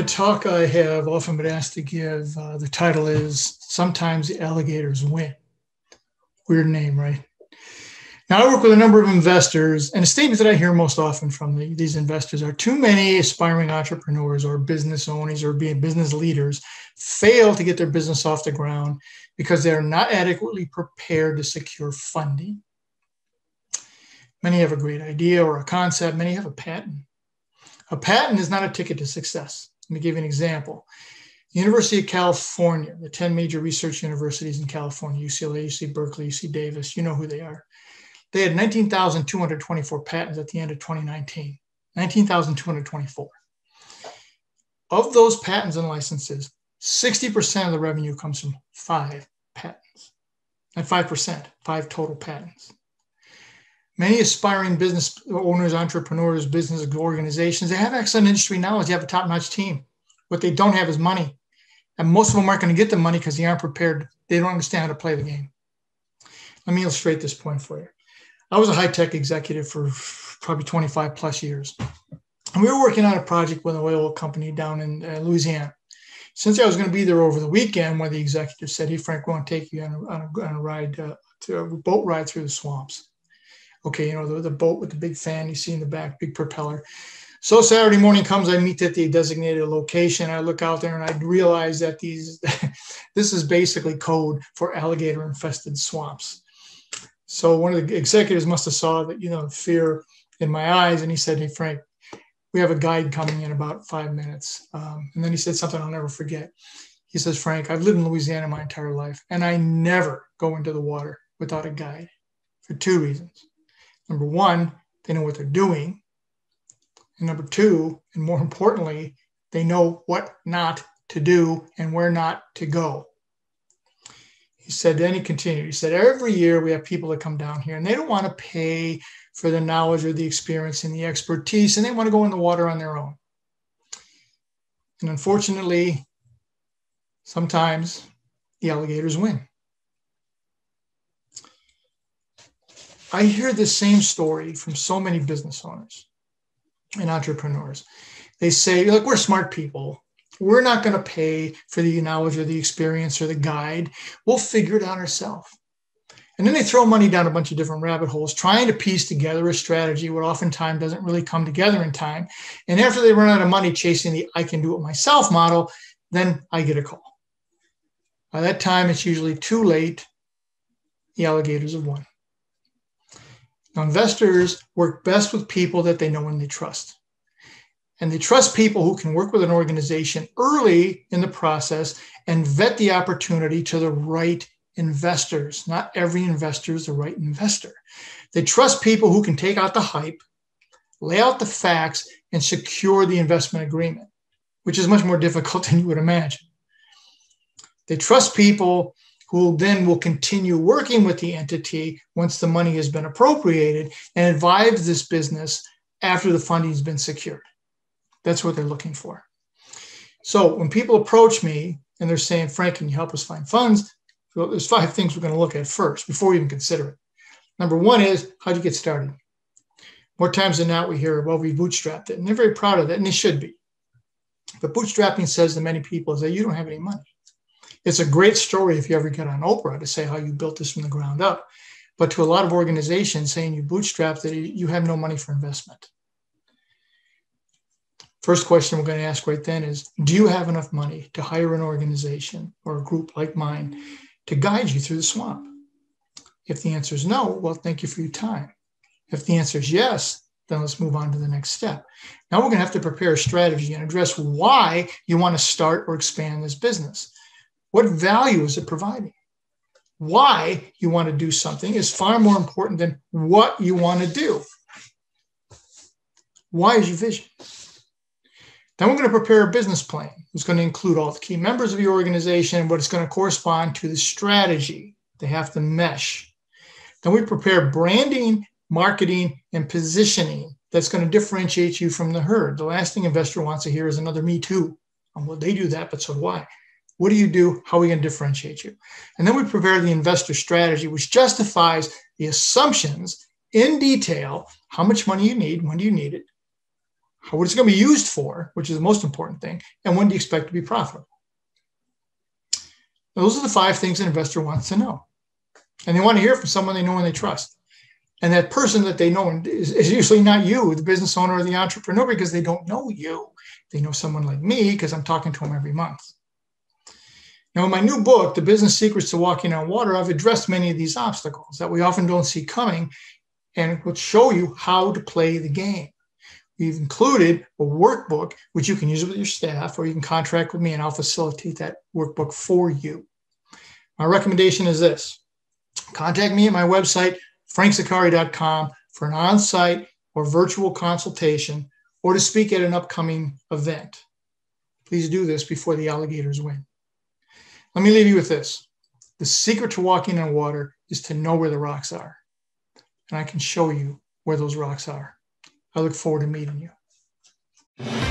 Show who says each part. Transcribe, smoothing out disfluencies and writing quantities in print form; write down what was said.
Speaker 1: A talk I have often been asked to give, the title is Sometimes the Alligators Win. Weird name, right? Now, I work with a number of investors, and the statements that I hear most often from these investors are too many aspiring entrepreneurs or business owners or being business leaders fail to get their business off the ground because they're not adequately prepared to secure funding. Many have a great idea or a concept. Many have a patent. A patent is not a ticket to success. Let me give you an example. The University of California, the 10 major research universities in California, UCLA, UC Berkeley, UC Davis, you know who they are. They had 19,224 patents at the end of 2019, 19,224. Of those patents and licenses, 60% of the revenue comes from 5 patents, and 5%, 5 total patents. Many aspiring business owners, entrepreneurs, business organizations, they have excellent industry knowledge. They have a top-notch team. What they don't have is money. And most of them aren't going to get the money because they aren't prepared. They don't understand how to play the game. Let me illustrate this point for you. I was a high-tech executive for probably 25 plus years. And we were working on a project with an oil company down in Louisiana. Since I was going to be there over the weekend, one of the executives said, "Hey, Frank, we want to take you on a ride, to a boat ride through the swamps." Okay, you know, the boat with the big fan you see in the back, big propeller. So Saturday morning comes, I meet at the designated location. I look out there and I realize that this is basically code for alligator-infested swamps. So one of the executives must have saw that, fear in my eyes, and he said, "Hey, Frank, we have a guide coming in about 5 minutes." And then he said something I'll never forget. He says, "Frank, I've lived in Louisiana my entire life, and I never go into the water without a guide for 2 reasons. Number one, they know what they're doing. And number 2, and more importantly, they know what not to do and where not to go." He said, then he continued, he said, "Every year we have people that come down here and they don't want to pay for the knowledge or the experience and the expertise, and they want to go in the water on their own. And unfortunately, sometimes the alligators win." I hear the same story from so many business owners and entrepreneurs. They say, "Look, we're smart people. We're not going to pay for the knowledge or the experience or the guide. We'll figure it out ourselves." And then they throw money down a bunch of different rabbit holes, trying to piece together a strategy, what oftentimes doesn't really come together in time. And after they run out of money chasing the "I can do it myself" model, then I get a call. By that time, it's usually too late. The alligators have won. Now, investors work best with people that they know and they trust. And they trust people who can work with an organization early in the process and vet the opportunity to the right investors. Not every investor is the right investor. They trust people who can take out the hype, lay out the facts, and secure the investment agreement, which is much more difficult than you would imagine. They trust people who then will continue working with the entity once the money has been appropriated and advise this business after the funding has been secured. That's what they're looking for. So when people approach me and they're saying, "Frank, can you help us find funds?" Well, there's 5 things we're going to look at first before we even consider it. Number 1 is, how'd you get started? More times than not, we hear, "Well, we bootstrapped it." And they're very proud of that, and they should be. But bootstrapping says to many people is that you don't have any money. It's a great story if you ever get on Oprah to say how you built this from the ground up. But to a lot of organizations, saying you bootstrapped it, you have no money for investment. First question we're going to ask right then is, do you have enough money to hire an organization or a group like mine to guide you through the swamp? If the answer is no, well, thank you for your time. If the answer is yes, then let's move on to the next step. Now we're going to have to prepare a strategy and address why you want to start or expand this business. What value is it providing? Why you want to do something is far more important than what you want to do. Why is your vision? Then we're going to prepare a business plan. It's going to include all the key members of your organization and what it's going to correspond to the strategy. They have to mesh. Then we prepare branding, marketing, and positioning that's going to differentiate you from the herd. The last thing investor wants to hear is another "me too." Well, they do that, but so do I. What do you do? How are we going to differentiate you? And then we prepare the investor strategy, which justifies the assumptions in detail, how much money you need, when do you need it, what it's going to be used for, which is the most important thing, and when do you expect to be profitable. Those are the 5 things an investor wants to know. And they want to hear from someone they know and they trust. And that person that they know is usually not you, the business owner or the entrepreneur, because they don't know you. They know someone like me because I'm talking to them every month. Now, in my new book, The Business Secrets to Walking on Water, I've addressed many of these obstacles that we often don't see coming, and it will show you how to play the game. We've included a workbook, which you can use with your staff, or you can contract with me and I'll facilitate that workbook for you. My recommendation is this. Contact me at my website, frankzaccari.com, for an on-site or virtual consultation or to speak at an upcoming event. Please do this before the Alligators win. Let me leave you with this. The secret to walking on water is to know where the rocks are. And I can show you where those rocks are. I look forward to meeting you.